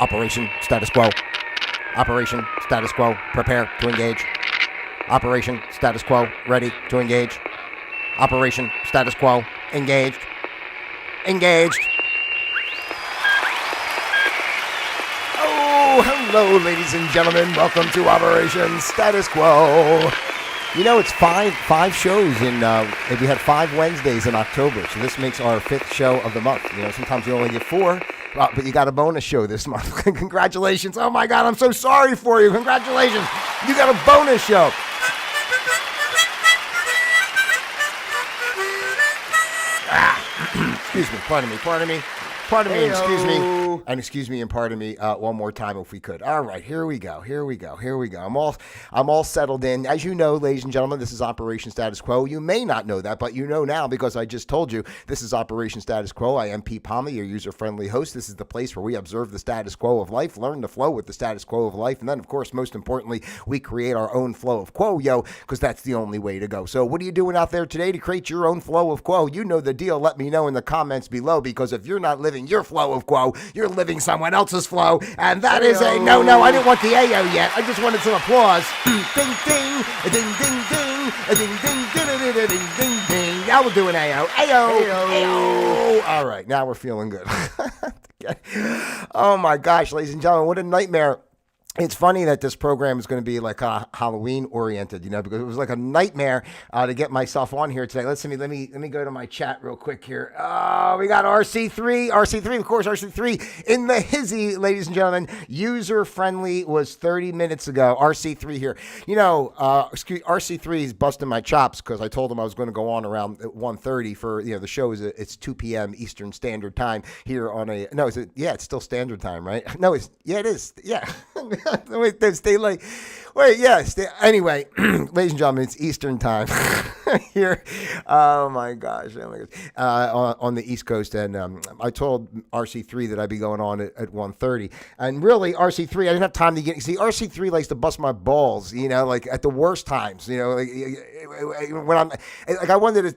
Operation status quo. Operation status quo. Prepare to engage. Operation status quo. Ready to engage. Operation status quo. Engaged. Engaged. Oh, hello, ladies and gentlemen. Welcome to Operation Status Quo. You know, it's five shows in, we had 5 Wednesdays in October, so this makes our 5th show of the month. You know, sometimes you only get 4, but you got a bonus show this month. Congratulations. Oh my God, I'm so sorry for you. Congratulations. You got a bonus show. Excuse me, pardon me, excuse me, and excuse me and pardon me one more time if we could. All right, here we go. I'm all settled in. As you know, ladies and gentlemen, this is Operation Status Quo. You may not know that, but you know now because I just told you this is Operation Status Quo. I am Pete.Palma, your user-friendly host. This is the place where we observe the status quo of life, learn to flow with the status quo of life, and then, of course, most importantly, we create our own flow of quo, because that's the only way to go. So what are you doing out there today to create your own flow of quo? You know the deal. Let me know in the comments below, because if you're not living your flow of quo, you're living someone else's flow, and that is a no. I didn't want the Ayo yet. I just wanted some applause. Ding ding, ding ding ding, ding ding ding ding ding ding ding. Now we'll do an Ayo. All right, now we're feeling good. Oh my gosh, ladies and gentlemen, what a nightmare. It's funny that this program is going to be like Halloween oriented, because it was like a nightmare to get myself on here today. Let me go to my chat real quick here. We got RC3, of course, RC3 in the hizzy, ladies and gentlemen. User friendly was 30 minutes ago. RC3 here. RC3 is busting my chops because I told him I was going to go on around 1:30 for the show it's 2 p.m. Eastern Standard Time here on it's still Standard Time, right? No, it is. Yeah. Wait, stay late. Anyway, ladies and gentlemen, it's Eastern Time here. Oh my gosh. On the East Coast, and I told RC3 that I'd be going on at 1:30, and really RC3, I didn't have time to RC3 likes to bust my balls, like at the worst times, when I'm like, I wanted to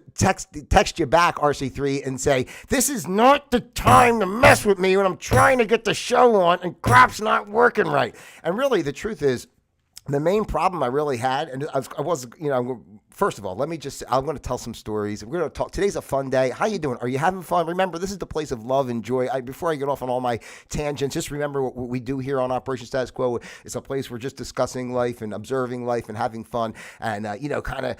text you back, RC3, and say, this is not the time to mess with me when I'm trying to get the show on and crap's not working right. And really, the truth is, the main problem I really had, and I was, first of all, I'm going to tell some stories. We're going to talk. Today's a fun day. How you doing? Are you having fun? Remember, this is the place of love and joy. Before I get off on all my tangents, just remember what we do here on Operation Status Quo. It's a place we're just discussing life and observing life and having fun and, kind of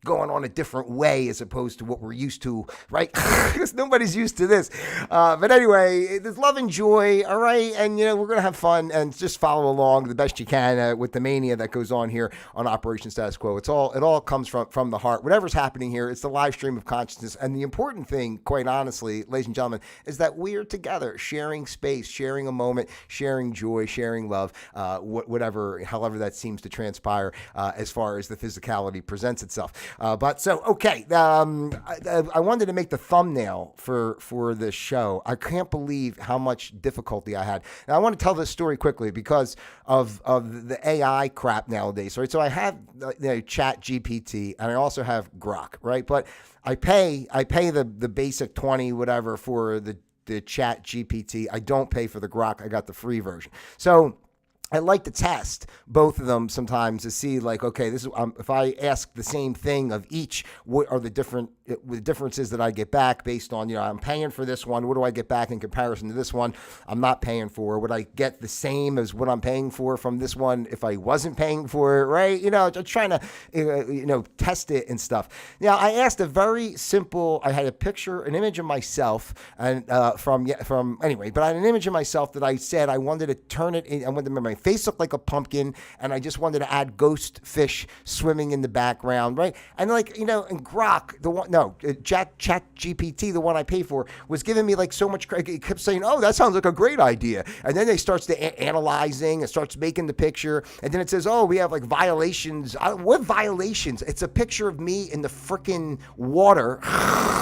going on a different way as opposed to what we're used to, right? Because nobody's used to this. But anyway, there's love and joy, all right? And, we're going to have fun and just follow along the best you can with the mania that goes on here on Operation Status Quo. It all comes from the heart. Whatever's happening here, it's the live stream of consciousness. And the important thing, quite honestly, ladies and gentlemen, is that we're together, sharing space, sharing a moment, sharing joy, sharing love, however that seems to transpire as far as the physicality presents itself. I wanted to make the thumbnail for this show. I can't believe how much difficulty I had. Now, I want to tell this story quickly because of the AI crap nowadays. Right? So I have Chat GPT and I also have Grok, right? But I pay the basic 20 whatever for the Chat GPT. I don't pay for the Grok. I got the free version. So I like to test both of them sometimes to see, like, okay, this is if I ask the same thing of each, what are the differences that I get back based on, I'm paying for this one. What do I get back in comparison to this one I'm not paying for? Would I get the same as what I'm paying for from this one if I wasn't paying for it, right? Just trying to, test it and stuff. Now, I asked a very simple, I had an image of myself and but I had an image of myself that I said I wanted to turn it in, I wanted to make my face look like a pumpkin, and I just wanted to add ghost fish swimming in the background, right? And and Grok, Chat GPT, the one I pay for, was giving me like so much credit. It kept saying, "Oh, that sounds like a great idea," and then it starts analyzing, it starts making the picture, and then it says, "Oh, we have like violations." What violations? It's a picture of me in the frickin' water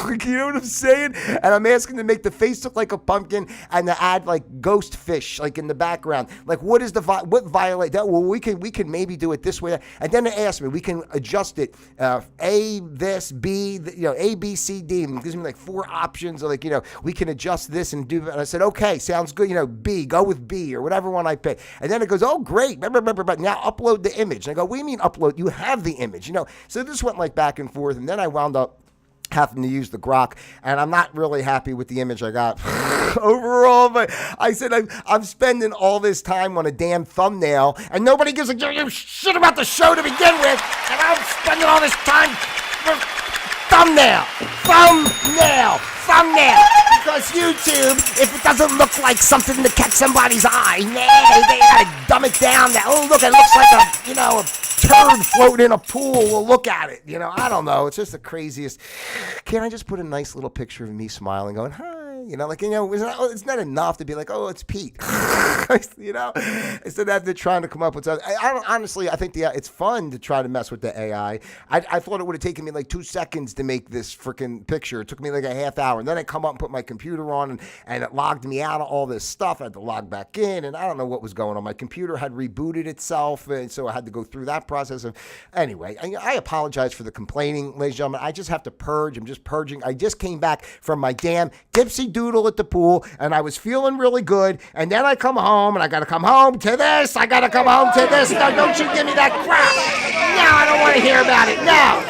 You know what I'm saying? And I'm asking to make the face look like a pumpkin and to add like ghost fish like in the background. Like what is what violate that? Well, we can maybe do it this way. And then they asked me, we can adjust it. A, this, B, A, B, C, D. And it gives me like 4 options. Like, we can adjust this and do that. And I said, okay, sounds good. B, go with B or whatever one I pick. And then it goes, oh, great. But now upload the image. And I go, what do you mean upload? You have the image, So this went like back and forth. And then I wound up having to use the grok, and I'm not really happy with the image I got overall. But I said I'm spending all this time on a damn thumbnail, and nobody gives a shit about the show to begin with, and I'm spending all this time for thumbnail. Because YouTube, if it doesn't look like something to catch somebody's eye, they gotta dumb it down. Look, it looks like a turd floating in a pool. We'll look at it. I don't know. It's just the craziest. Can't I just put a nice little picture of me smiling, going, hi? It's not enough to be like, oh, it's Pete. Instead of trying to come up with something. Honestly, I think it's fun to try to mess with the AI. I thought it would have taken me like 2 seconds to make this freaking picture. It took me like a half hour. And then I come up and put my computer on, and it logged me out of all this stuff. I had to log back in, and I don't know what was going on. My computer had rebooted itself, and so I had to go through that process. Anyway, I apologize for the complaining, ladies and gentlemen. I just have to purge. I'm just purging. I just came back from my damn dipsy doodle at the pool, and I was feeling really good, and then I come home, and I gotta come home to this, I gotta come home to this. No, don't you give me that crap. No, I don't want to hear about it. No,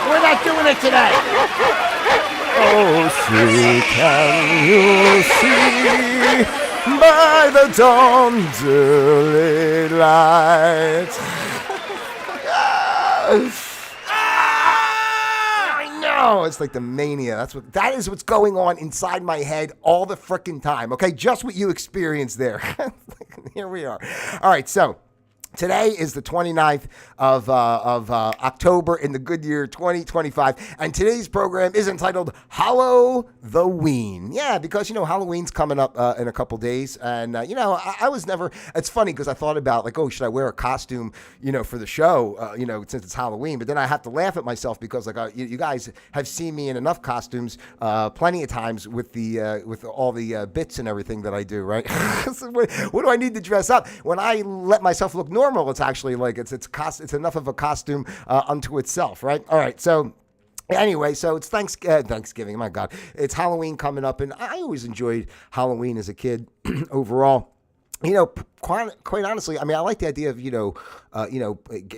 we're not doing it today. Oh, see, can you see by the dawn's early light? Oh, it's like the mania. That is what's going on inside my head all the frickin' time. Okay, just what you experienced there. Here we are. All right, so today is the 29th of October in the good year 2025, and today's program is entitled Hallow the Ween. Yeah, because, Halloween's coming up in a couple days, and, I was never, it's funny because I thought about, like, oh, should I wear a costume, for the show, since it's Halloween, but then I have to laugh at myself because, like, you guys have seen me in enough costumes plenty of times with all the bits and everything that I do, right? So what do I need to dress up? When I let myself look normal, it's actually like it's enough of a costume unto itself, right? All right, so anyway, so it's Thanksgiving. My God, it's Halloween coming up, and I always enjoyed Halloween as a kid overall. Quite honestly, I mean, I like the idea of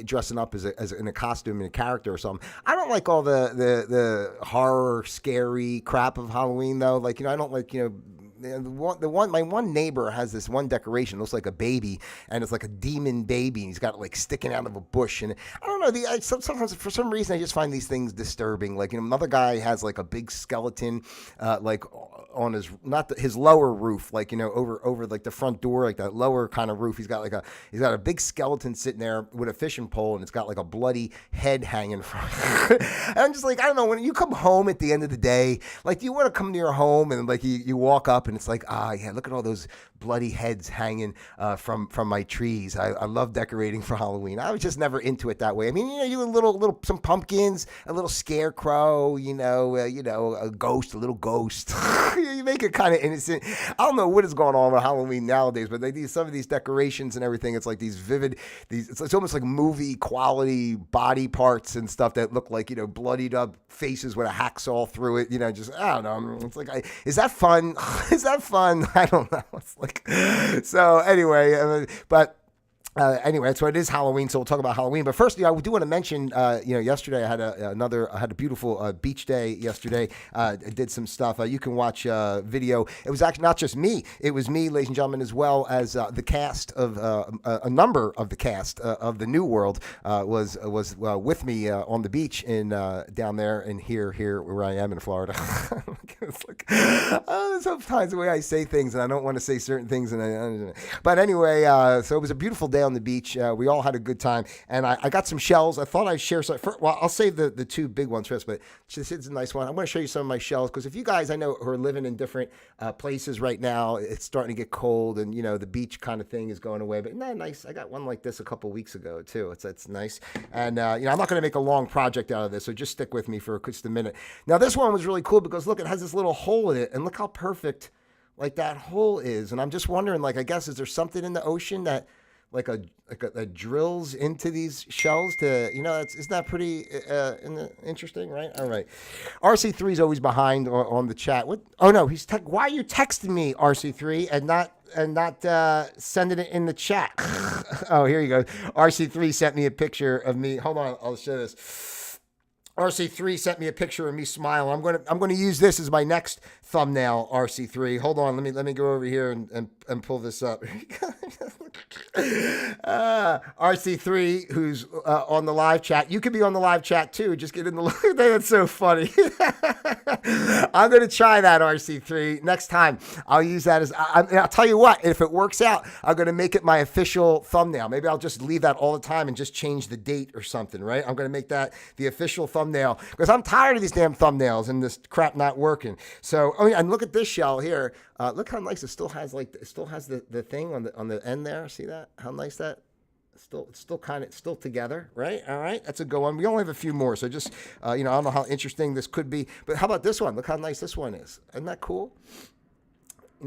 dressing up as in a costume and a character or something. I don't like all the horror, scary crap of Halloween though. Like, I don't like my one neighbor has this one decoration, looks like a baby, and it's like a demon baby, and he's got it like sticking out of a bush, and I don't know, sometimes for some reason I just find these things disturbing. Like, another guy has like a big skeleton like on his lower roof, like, over like the front door, like that lower kind of roof. He's got a big skeleton sitting there with a fishing pole, and it's got like a bloody head hanging from it. And I'm just like, I don't know, when you come home at the end of the day, like, do you want to come to your home and like you walk up and it's like, yeah, look at all those bloody heads hanging from my trees. I love decorating for Halloween. I was just never into it that way. I mean, you some pumpkins, a little scarecrow, a ghost, a little ghost. You make it kind of innocent. I don't know what is going on with Halloween nowadays, but some of these decorations and everything, it's like these vivid, it's almost like movie quality body parts and stuff that look like, bloodied up faces with a hacksaw through it. Just, I don't know. It's like, is that fun? Is that fun? I don't know. It's like, so anyway, but anyway, so it is Halloween, so we'll talk about Halloween. But first, I do want to mention, yesterday I had a beautiful beach day yesterday. I did some stuff. You can watch video. It was actually not just me. It was me, ladies and gentlemen, as well as the cast of a number of the cast of the New World was with me on the beach in down there and here where I am in Florida. It's like, sometimes the way I say things, and I don't want to say certain things, but anyway, so it was a beautiful day on the beach. We all had a good time, and I got some shells. I thought I'd share some. Well, I'll save the two big ones first, but this is a nice one. I'm going to show you some of my shells because if you guys I know who are living in different places right now, it's starting to get cold, and the beach kind of thing is going away. But nice. I got one like this a couple weeks ago too. It's nice, and I'm not going to make a long project out of this, so just stick with me for just a minute. Now this one was really cool because look, it has this little hole in it, and look how perfect like that hole is. And I'm just wondering, like, I guess is there something in the ocean that that drills into these shells to isn't that pretty interesting, right? All right, RC3 is always behind on the chat. What? Oh no, why are you texting me, RC3, and not sending it in the chat? Oh, here you go. RC3 sent me a picture of me. Hold on, I'll show this. RC3 sent me a picture of me smiling. I'm going to use this as my next thumbnail. RC3, hold on. Let me go over here and pull this up. RC3, who's on the live chat. You could be on the live chat too. Just get in the. That's so funny. I'm going to try that, RC3. Next time, I'll use that as. I'll tell you what. If it works out, I'm going to make it my official thumbnail. Maybe I'll just leave that all the time and just change the date or something. Right? I'm going to make that the official thumbnail because I'm tired of these damn thumbnails and this crap not working. So, and look at this shell here. Look how nice it still has. The thing on the end there. See that? How nice that. It's still together, right? All right, that's a good one. We only have a few more, so just I don't know how interesting this could be, but how about this one? Look how nice this one is. Isn't that cool?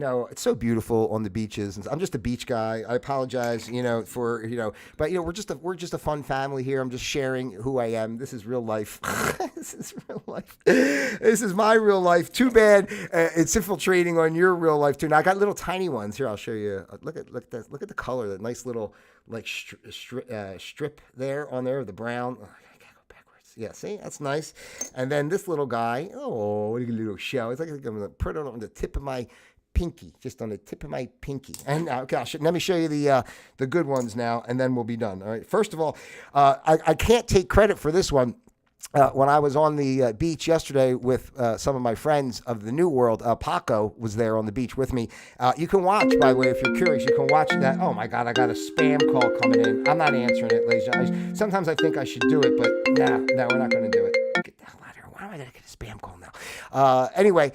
It's so beautiful on the beaches. I'm just a beach guy. I apologize, for but we're just a fun family here. I'm just sharing who I am. This is real life. This is real life. This is my real life. Too bad it's infiltrating on your real life too. Now I got little tiny ones here. I'll show you. Look at the color. That nice little strip there on there of the brown. Oh, I gotta go backwards. Yeah, see, that's nice. And then this little guy. Oh, what a little shell. It's like I'm gonna put it on the tip of my pinky, just on the tip of my pinky. And okay, let me show you the good ones now, and then we'll be done. All right. First of all, I can't take credit for this one. When I was on the beach yesterday with some of my friends of the New World, Paco was there on the beach with me. You can watch, by the way, if you're curious, you can watch that. Oh my God, I got a spam call coming in. I'm not answering it, ladies and gentlemen. Sometimes I think I should do it, but no, we're not going to do it. Get the hell out of here. Why am I going to get a spam call now? Anyway,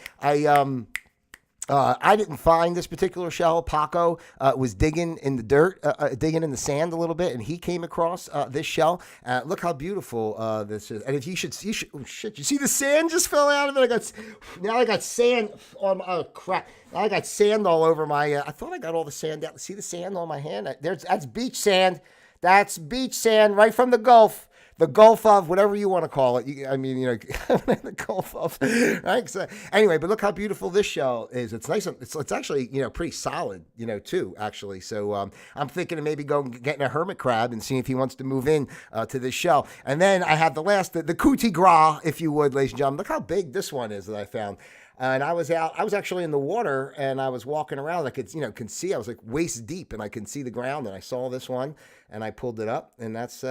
I didn't find this particular shell. Paco was digging in the dirt, digging in the sand a little bit, and he came across this shell. Look how beautiful this is. And if you should, oh shit, you see the sand just fell out of it? Now I got sand on my, oh crap. Now I got sand all over my, I thought I got all the sand out. See the sand on my hand? That's beach sand. That's beach sand right from the Gulf. The Gulf of, whatever you want to call it. The Gulf of, right? So anyway, but look how beautiful this shell is. It's nice. It's actually, pretty solid, too, actually. So I'm thinking of maybe getting a hermit crab and seeing if he wants to move in to this shell. And then I have the coup de grace, if you would, ladies and gentlemen. Look how big this one is that I found. And I was actually in the water and I was walking around. I could, can see, I was like waist deep and I can see the ground and I saw this one and I pulled it up and that's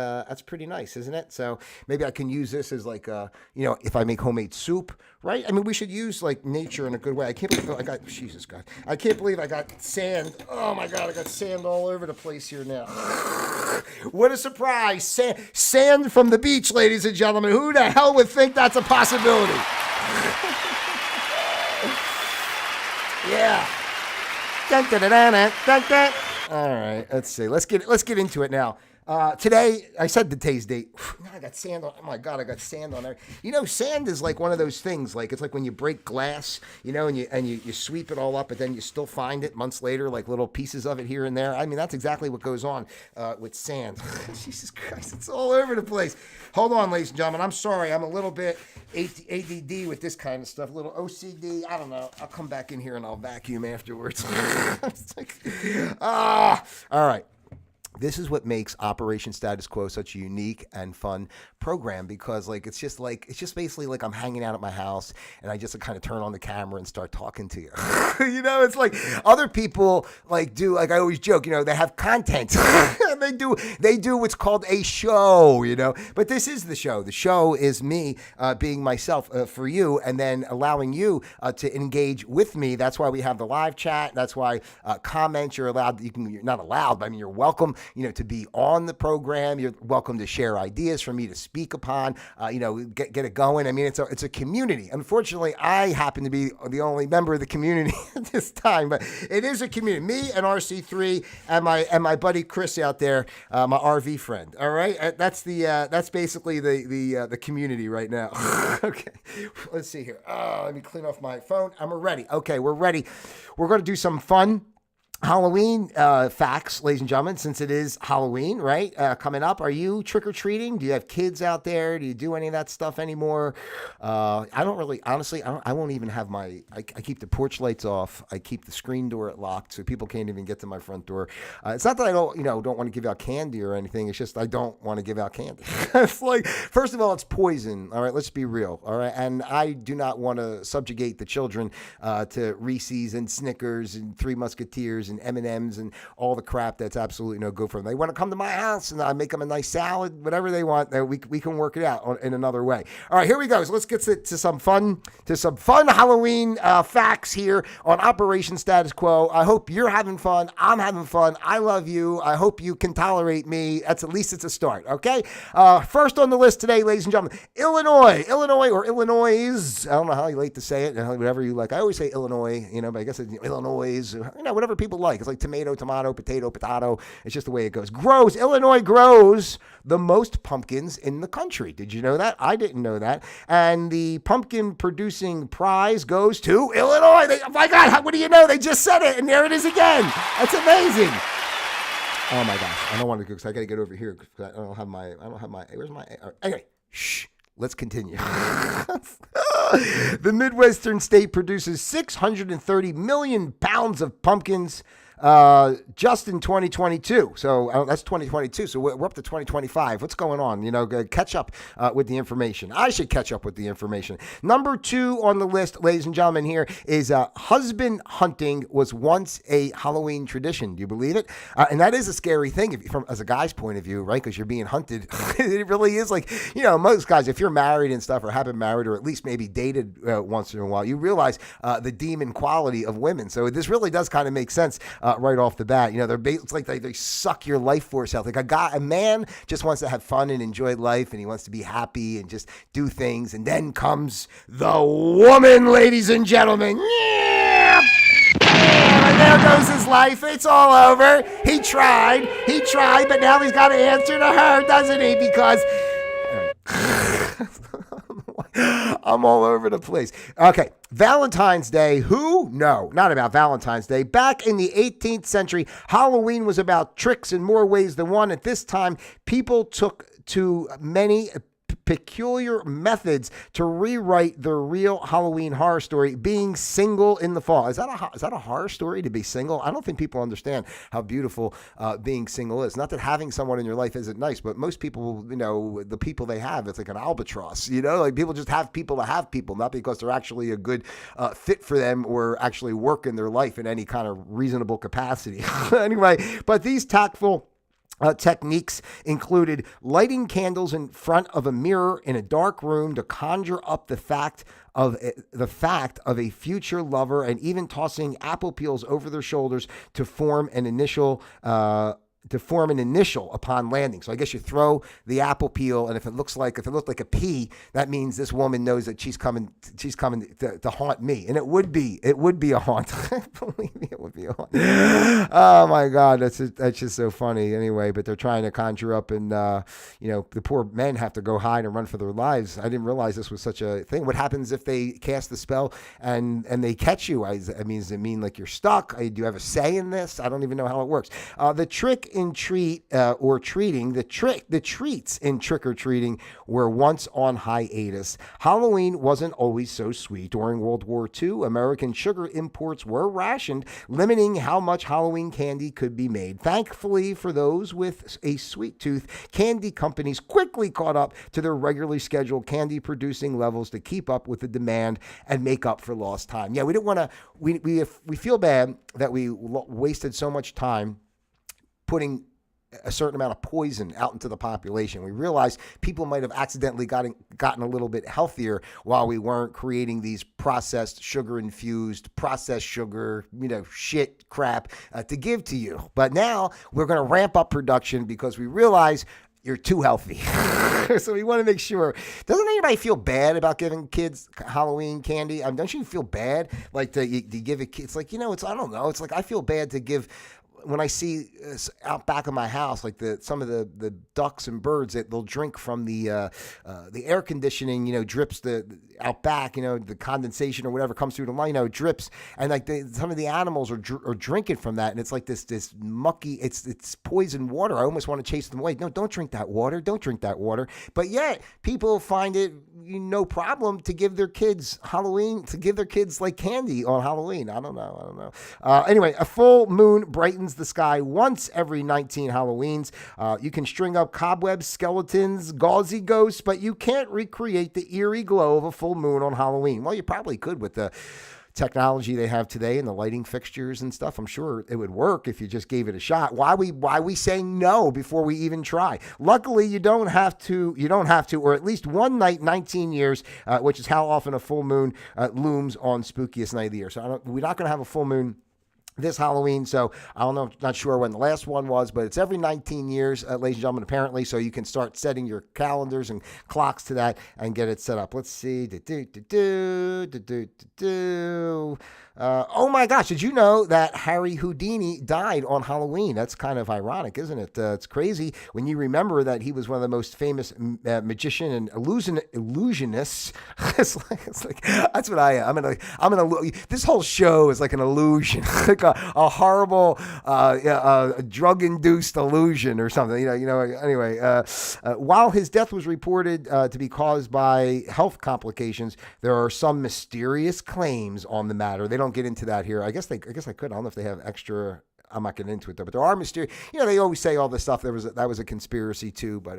pretty nice, isn't it? So maybe I can use this as like, if I make homemade soup, right? I mean, we should use like nature in a good way. I can't believe Jesus God. I can't believe I got sand. Oh my God, I got sand all over the place here now. What a surprise. Sand from the beach, ladies and gentlemen. Who the hell would think that's a possibility? Yeah. Dun, dun, dun, dun, dun, dun. All right, let's see. Let's get into it now. Today, I said today's date. Now I got sand on. Oh my God, I got sand on there. Sand is like one of those things. Like it's like when you break glass, and you sweep it all up, but then you still find it months later, like little pieces of it here and there. I mean, that's exactly what goes on with sand. Jesus Christ, it's all over the place. Hold on, ladies and gentlemen. I'm sorry. I'm a little bit ADD with this kind of stuff. A little OCD. I don't know. I'll come back in here and I'll vacuum afterwards. All right. This is what makes Operation Status Quo such a unique and fun program because it's just basically like I'm hanging out at my house and I just kind of turn on the camera and start talking to you. It's like other people do, I always joke, they have content. they do what's called a show, but this is the show. The show is me being myself for you and then allowing you to engage with me. That's why we have the live chat. That's why comments you're allowed. You're not allowed, but I mean, you're welcome to be on the program. You're welcome to share ideas for me to speak upon, get it going. I mean, it's a community. Unfortunately, I happen to be the only member of the community at this time, but it is a community. Me and RC3 and my buddy Chris out there, my RV friend. All right, that's basically the community right now. Okay, let's see here. Let me clean off my phone. We're ready. Okay, we're ready. We're going to do some fun Halloween facts, ladies and gentlemen, since it is Halloween, right? Coming up. Are you trick-or-treating? Do you have kids out there? Do you do any of that stuff anymore? I don't really, honestly, I won't even have I keep the porch lights off. I keep the screen door locked so people can't even get to my front door. It's not that I don't want to give out candy or anything. It's just I don't want to give out candy. It's like, first of all, it's poison. All right, let's be real. All right, and I do not want to subjugate the children to Reese's and Snickers and Three Musketeers and M&Ms and all the crap that's absolutely no good for them. They want to come to my house and I make them a nice salad, whatever they want. We can work it out in another way. All right, here we go. So let's get to some fun Halloween facts here on Operation Status Quo. I hope you're having fun. I'm having fun. I love you. I hope you can tolerate me. That's at least it's a start. Okay. First on the list today, ladies and gentlemen, Illinois or Illinois. I don't know how you like to say it. Whatever you like. I always say Illinois. But I guess it's Illinois. Whatever people like. It's like tomato, potato. It's just the way it goes. Illinois grows the most pumpkins in the country. Did you know that? I didn't know that. And the pumpkin producing prize goes to Illinois. Oh my God, what do you know? They just said it, and there it is again. That's amazing. Oh my gosh, I don't want to go because I got to get over here because I don't have my. Where's my? Anyway, shh. Let's continue. The Midwestern state produces 630 million pounds of pumpkins just in 2022. So that's 2022. So we're up to 2025. What's going on? Catch up with the information. I should catch up with the information. Number 2 on the list, ladies and gentlemen, here is husband hunting was once a Halloween tradition. Do you believe it? And that is a scary thing from as a guy's point of view, right? Because you're being hunted. It really is like, most guys, if you're married and stuff or have been married or at least maybe dated once in a while, you realize the demon quality of women. So this really does kind of make sense right off the bat. It's like they suck your life force out. Like a man just wants to have fun and enjoy life, and he wants to be happy and just do things. And then comes the woman, ladies and gentlemen. Yeah. And there goes his life. It's all over. He tried, but now he's got to answer to her, doesn't he? Because I'm all over the place. Okay, Valentine's Day. Who? No, not about Valentine's Day. Back in the 18th century, Halloween was about tricks in more ways than one. At this time, people took to many peculiar methods to rewrite the real Halloween horror story, being single in the fall. Is that a horror story to be single? I don't think people understand how beautiful being single is. Not that having someone in your life isn't nice, but most people, the people they have, it's like an albatross, like people just have people to have people, not because they're actually a good fit for them or actually work in their life in any kind of reasonable capacity. Anyway, but these tactful techniques included lighting candles in front of a mirror in a dark room to conjure up the fact of a future lover, and even tossing apple peels over their shoulders to form an initial upon landing. So I guess you throw the apple peel, and if it looked like a pea, that means this woman knows that she's coming to haunt me. And it would be a haunt. Believe me, it would be a haunt. Oh my God, that's just so funny. Anyway, but they're trying to conjure up, and the poor men have to go hide and run for their lives. I didn't realize this was such a thing. What happens if they cast the spell and they catch you? Does it mean like you're stuck? Do you have a say in this? I don't even know how it works. The trick in treats in trick-or-treating were once on hiatus. Halloween wasn't always so sweet. During World War II, American sugar imports were rationed, limiting how much Halloween candy could be made. Thankfully, for those with a sweet tooth, candy companies quickly caught up to their regularly scheduled candy producing levels to keep up with the demand and make up for lost time. Yeah, we didn't want to. We feel bad that we wasted so much time putting a certain amount of poison out into the population. We realized people might have accidentally gotten a little bit healthier while we weren't creating these processed sugar infused, processed sugar, shit crap to give to you. But now we're going to ramp up production because we realize you're too healthy. So we want to make sure. Doesn't anybody feel bad about giving kids Halloween candy? Don't you feel bad? Like to give a kid, it's like, I don't know. It's like I feel bad to give. When I see out back of my house, like some of the ducks and birds that they'll drink from the air conditioning, drips out back, the condensation or whatever comes through the line, drips, and like some of the animals are drinking from that, and it's like this mucky, it's poison water. I almost want to chase them away. No, don't drink that water. Don't drink that water. But yet people find it no problem to give their kids like candy on Halloween. I don't know. Anyway, a full moon brightens the sky once every 19 Halloweens. You can string up cobwebs, skeletons, gauzy ghosts, but you can't recreate the eerie glow of a full moon on Halloween. Well, you probably could with the technology they have today and the lighting fixtures and stuff. I'm sure it would work if you just gave it a shot. Why we saying no before we even try? Luckily, you don't have to, or at least one night, 19 years, which is how often a full moon looms on spookiest night of the year. So we're not going to have a full moon this Halloween, so I don't know, not sure when the last one was, but it's every 19 years, ladies and gentlemen, apparently, so you can start setting your calendars and clocks to that and get it set up. Let's see. Oh my gosh, did you know that Harry Houdini died on Halloween? That's kind of ironic, isn't it? It's crazy when you remember that he was one of the most famous magician and illusionists. it's like that's what I am. This whole show is like an illusion, like a horrible drug-induced illusion or something. Anyway, while his death was reported to be caused by health complications, there are some mysterious claims on the matter. They don't get into that here. I guess I could. I don't know if they have extra. I'm not getting into it though, but there are mysterious. They always say all this stuff. That was a conspiracy too, but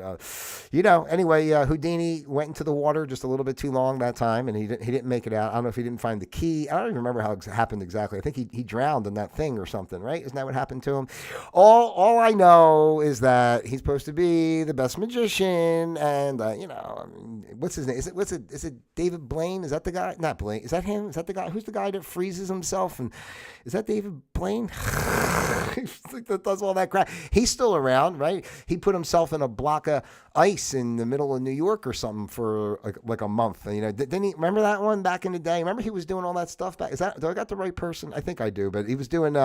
Anyway, Houdini went into the water just a little bit too long that time, and he didn't make it out. I don't know if he didn't find the key. I don't even remember how it happened exactly. I think he drowned in that thing or something, right? Isn't that what happened to him? All I know is that he's supposed to be the best magician, and what's his name? Is it David Blaine? Is that the guy? Not Blaine. Is that him? Is that the guy? Who's the guy that freezes himself? And is that David Blaine? That does all that crap. He's still around, right? He put himself in a block of ice in the middle of New York or something for like a month. Didn't he remember that one back in the day? Remember he was doing all that stuff back? Do I got the right person? I think I do, but he was doing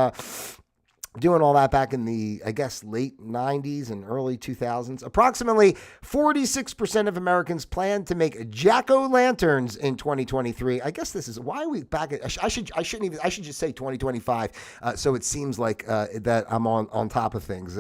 all that back in the, I guess, late 90s and early 2000s. Approximately 46% of Americans plan to make jack-o'-lanterns in 2023. I guess this is why we back at, I should just say 2025. So it seems like that I'm on top of things.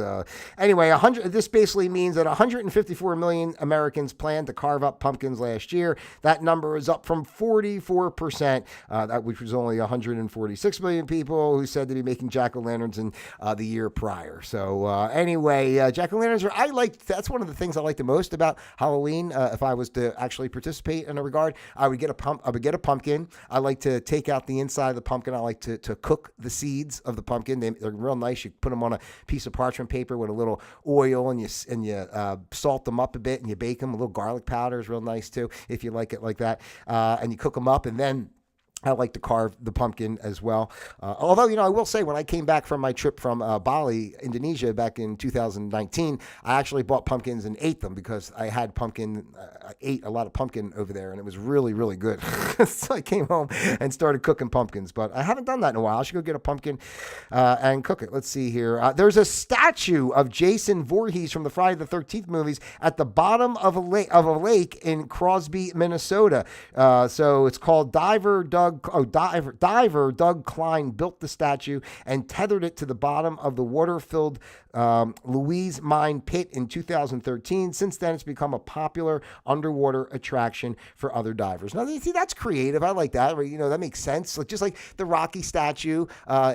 Anyway, this basically means that 154 million Americans plan to carve up pumpkins last year. That number is up from 44%, which was only 146 million people who said to be making jack-o'-lanterns in the year prior. So anyway, jack-o'-lanterns that's one of the things I like the most about Halloween. If I was to actually participate in a regard, I would get a pumpkin. I like to take out the inside of the pumpkin. I like to cook the seeds of the pumpkin. They're real nice. You put them on a piece of parchment paper with a little oil, and you salt them up a bit, and you bake them. A little garlic powder is real nice too, if you like it like that. And you cook them up, and then I like to carve the pumpkin as well. Although, I will say when I came back from my trip from Bali, Indonesia, back in 2019, I actually bought pumpkins and ate them because I had I ate a lot of pumpkin over there, and it was really, really good. So I came home and started cooking pumpkins, but I haven't done that in a while. I should go get a pumpkin and cook it. Let's see here. There's a statue of Jason Voorhees from the Friday the 13th movies at the bottom of a lake in Crosby, Minnesota. So it's called Diver Doug Klein built the statue and tethered it to the bottom of the water-filled Louise Mine Pit in 2013. Since then, it's become a popular underwater attraction for other divers. Now, you see, that's creative. I like that. That makes sense. Just like the Rocky statue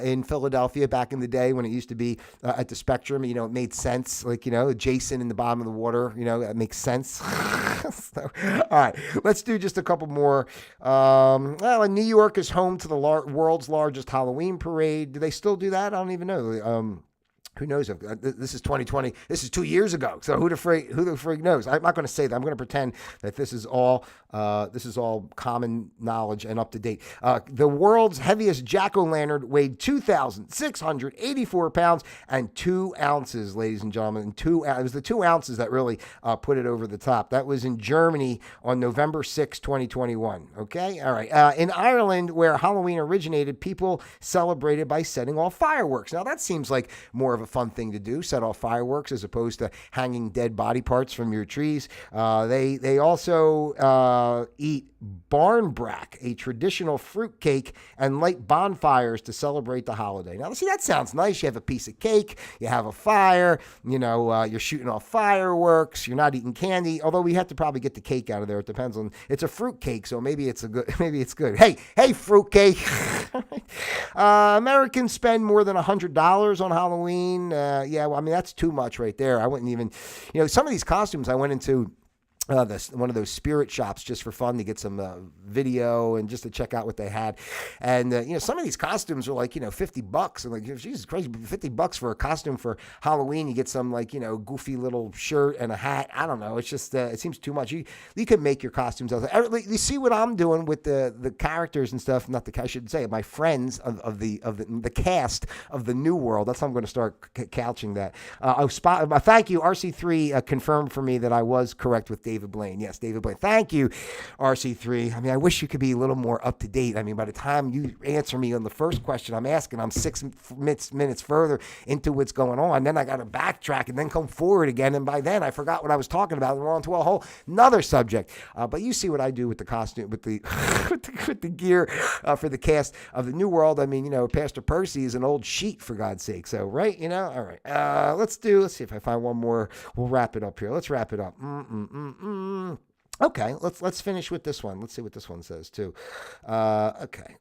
in Philadelphia back in the day when it used to be at the Spectrum. It made sense. Jason in the bottom of the water. That makes sense. So, all right, let's do just a couple more. In New York is home to the world's largest Halloween parade. Do they still do that? I don't even know. Who knows? This is 2020. This is 2 years ago. So who the frig knows? I'm not going to say that. I'm going to pretend that this is all common knowledge and up to date. The world's heaviest jack-o'-lantern weighed 2,684 pounds and 2 ounces, ladies and gentlemen. It was the 2 ounces that really put it over the top. That was in Germany on November 6, 2021. Okay? All right. In Ireland, where Halloween originated, people celebrated by setting off fireworks. Now, that seems like more of a fun thing to do, set off fireworks as opposed to hanging dead body parts from your trees. They also eat barnbrack, a traditional fruit cake, and light bonfires to celebrate the holiday. Now, see, that sounds nice. You have a piece of cake, you have a fire, you're shooting off fireworks, you're not eating candy, although we have to probably get the cake out of there. It depends on, it's a fruit cake, so maybe it's good. Hey, fruit cake. Americans spend more than $100 on Halloween. That's too much right there. I wouldn't even, some of these costumes I went into one of those spirit shops just for fun to get some video and just to check out what they had. And, some of these costumes are like, $50. And like, Jesus Christ, $50 for a costume for Halloween. You get some goofy little shirt and a hat. I don't know. It's just, it seems too much. You can make your costumes out there. You see what I'm doing with the characters and stuff. I shouldn't say it. My friends of the cast of the New World. That's how I'm going to start couching that. Thank you. RC3 confirmed for me that I was correct with David Blaine. Yes, David Blaine. Thank you, RC3. I mean, I wish you could be a little more up to date. I mean, by the time you answer me on the first question I'm asking, I'm 6 minutes further into what's going on. Then I got to backtrack and then come forward again. And by then I forgot what I was talking about and we're on to a whole another subject. But you see what I do with the costume, with the with the gear for the cast of the New World. I mean, Pastor Percy is an old sheet, for God's sake. So, right, all right. Let's see if I find one more. We'll wrap it up here. Let's wrap it up. Okay, let's finish with this one. Let's see what this one says too. Okay.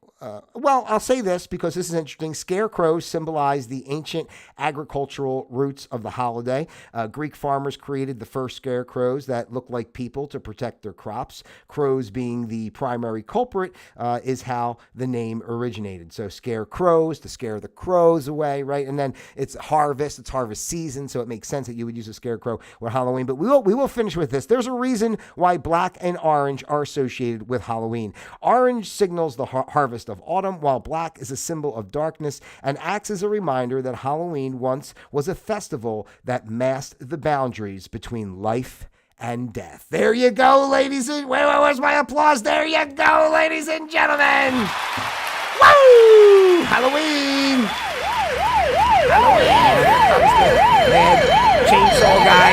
Well, I'll say this because this is interesting. Scarecrows symbolize the ancient agricultural roots of the holiday. Greek farmers created the first scarecrows that look like people to protect their crops. Crows being the primary culprit is how the name originated. So scarecrows, to scare the crows away, right? And then it's harvest season, so it makes sense that you would use a scarecrow with Halloween. But we will finish with this. There's a reason why black and orange are associated with Halloween. Orange signals the harvest of autumn, while black is a symbol of darkness and acts as a reminder that Halloween once was a festival that masked the boundaries between life and death. There you go, ladies and... Where's my applause? There you go, ladies and gentlemen! Woo! Halloween! Halloween! Here comes the mad chainsaw guy.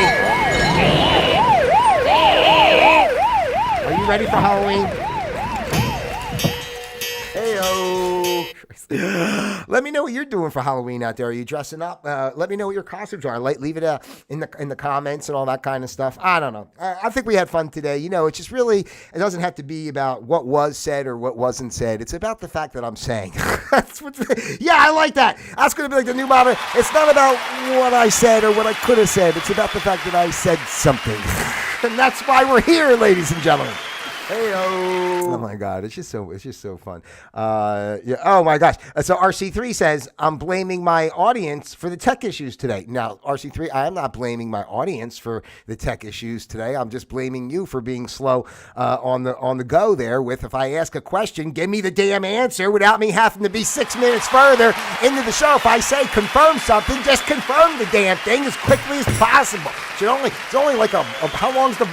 Are you ready for Halloween? Hey-o. Let me know what you're doing for Halloween out there. Are you dressing up? Let me know what your costumes are. Leave it in the comments and all that kind of stuff. I don't know. I think we had fun today. It's just really, it doesn't have to be about what was said or what wasn't said. It's about the fact that I'm saying. Yeah, I like that. That's going to be like the new motto. It's not about what I said or what I could have said. It's about the fact that I said something. And that's why we're here, ladies and gentlemen. Hey-o. Oh my God, it's just so fun. Yeah. Oh my gosh. So RC3 says, I'm blaming my audience for the tech issues today. Now, RC3, I am not blaming my audience for the tech issues today. I'm just blaming you for being slow on the go there with, if I ask a question, give me the damn answer without me having to be 6 minutes further into the show. If I say confirm something, just confirm the damn thing as quickly as possible. It's only like how long's the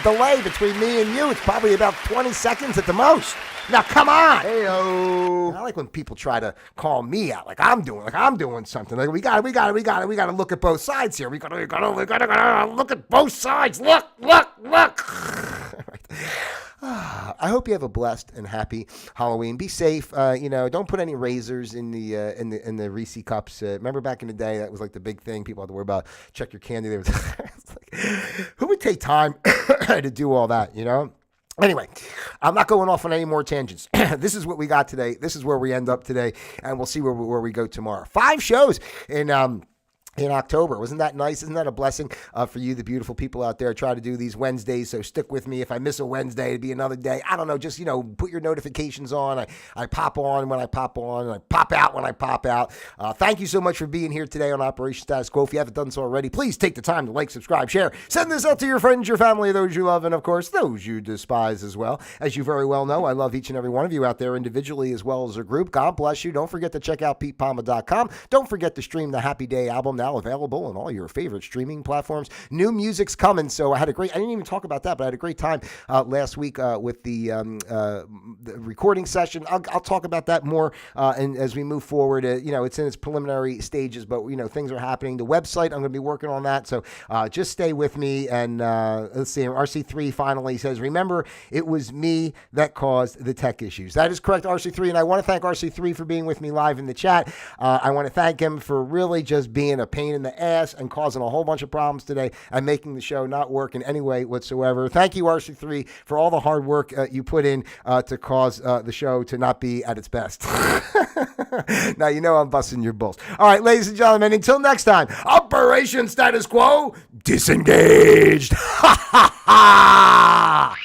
delay between me and you? It's probably about 20 seconds at the most. Now, come on. Hey-o. I like when people try to call me out like I'm doing something. Like we got to look at both sides here. We got to look at both sides. Look. I hope you have a blessed and happy Halloween. Be safe. Don't put any razors in the Reese cups. Remember back in the day, that was like the big thing. People had to worry about. Check your candy. There was who would take time to do all that? Anyway, I'm not going off on any more tangents. This is what we got today. This is where we end up today, and we'll see where we go tomorrow. 5 shows in in October. Wasn't that nice? Isn't that a blessing for you, the beautiful people out there? I try to do these Wednesdays, so stick with me. If I miss a Wednesday, it'd be another day. I don't know, just, put your notifications on. I pop on when I pop on, and I pop out when I pop out. Thank you so much for being here today on Operation Status Quo. If you haven't done so already, please take the time to like, subscribe, share. Send this out to your friends, your family, those you love, and of course, those you despise as well. As you very well know, I love each and every one of you out there individually as well as a group. God bless you. Don't forget to check out pete.palma.com. Don't forget to stream the Happy Day album, now available on all your favorite streaming platforms. New music's coming, so I didn't even talk about that, but I had a great time last week with the recording session. I'll talk about that more and as we move forward. It's in its preliminary stages, but things are happening. The website, I'm going to be working on that, so just stay with me. And let's see, RC3 finally says, remember, it was me that caused the tech issues. That is correct, RC3, and I want to thank RC3 for being with me live in the chat. I want to thank him for really just being a pain in the ass and causing a whole bunch of problems today and making the show not work in any way whatsoever. Thank you, RC3, for all the hard work you put in to cause the show to not be at its best. Now, I'm busting your balls. All right, ladies and gentlemen, until next time, Operation Status Quo disengaged. Ha ha ha!